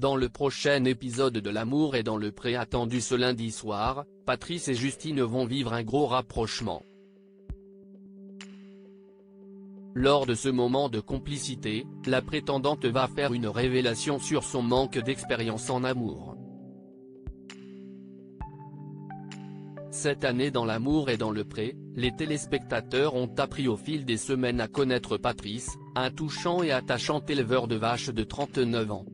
Dans le prochain épisode de L'amour est dans le pré attendu ce lundi soir, Patrice et Justine vont vivre un gros rapprochement. Lors de ce moment de complicité, la prétendante va faire une révélation sur son manque d'expérience en amour. Cette année dans L'amour est dans le pré, les téléspectateurs ont appris au fil des semaines à connaître Patrice, un touchant et attachant éleveur de vaches de 39 ans.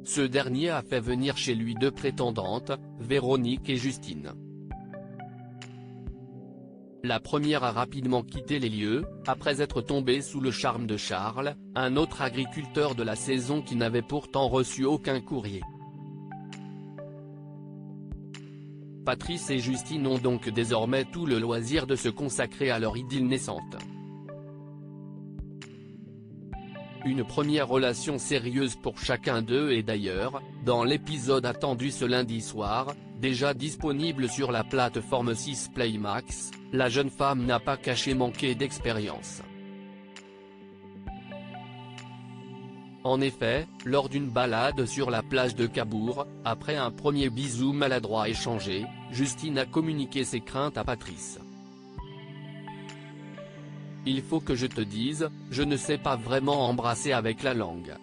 Ce dernier a fait venir chez lui deux prétendantes, Véronique et Justine. La première a rapidement quitté les lieux, après être tombée sous le charme de Charles, un autre agriculteur de la saison qui n'avait pourtant reçu aucun courrier. Patrice et Justine ont donc désormais tout le loisir de se consacrer à leur idylle naissante. Une première relation sérieuse pour chacun d'eux et d'ailleurs, dans l'épisode attendu ce lundi soir, déjà disponible sur la plateforme 6 Play Max, la jeune femme n'a pas caché manquer d'expérience. En effet, lors d'une balade sur la plage de Cabourg, après un premier bisou maladroit échangé, Justine a communiqué ses craintes à Patrice. Il faut que je te dise, je ne sais pas vraiment embrasser avec la langue.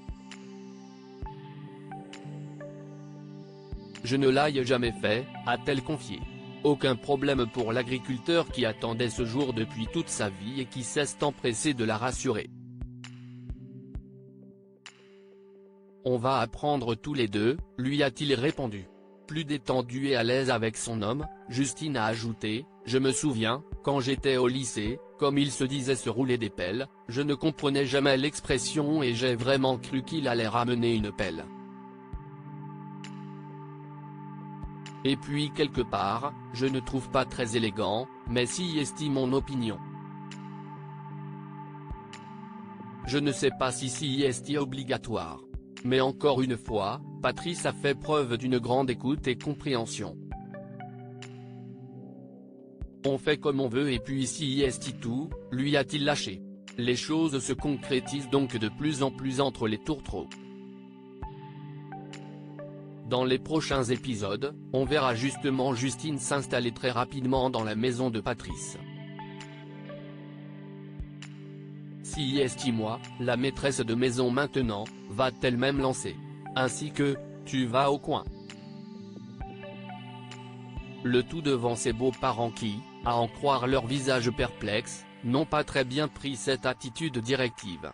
Je ne l'ai jamais fait, a-t-elle confié. Aucun problème pour l'agriculteur qui attendait ce jour depuis toute sa vie et qui s'est empressé de la rassurer. On va apprendre tous les deux, lui a-t-il répondu. Plus détendu et à l'aise avec son homme, Justine a ajouté, je me souviens, quand j'étais au lycée, comme il se disait se rouler des pelles, je ne comprenais jamais l'expression et j'ai vraiment cru qu'il allait ramener une pelle. Et puis quelque part, je ne trouve pas très élégant, mais si est mon opinion. Je ne sais pas si est obligatoire. Mais encore une fois, Patrice a fait preuve d'une grande écoute et compréhension. On fait comme on veut et puis si est tout, lui a-t-il lâché. Les choses se concrétisent donc de plus en plus entre les tourtereaux. Dans les prochains épisodes, on verra justement Justine s'installer très rapidement dans la maison de Patrice. Si moi, la maîtresse de maison maintenant, va-t-elle même lancer. Ainsi que, tu vas au coin. Le tout devant ses beaux-parents qui, à en croire leur visage perplexe, n'ont pas très bien pris cette attitude directive.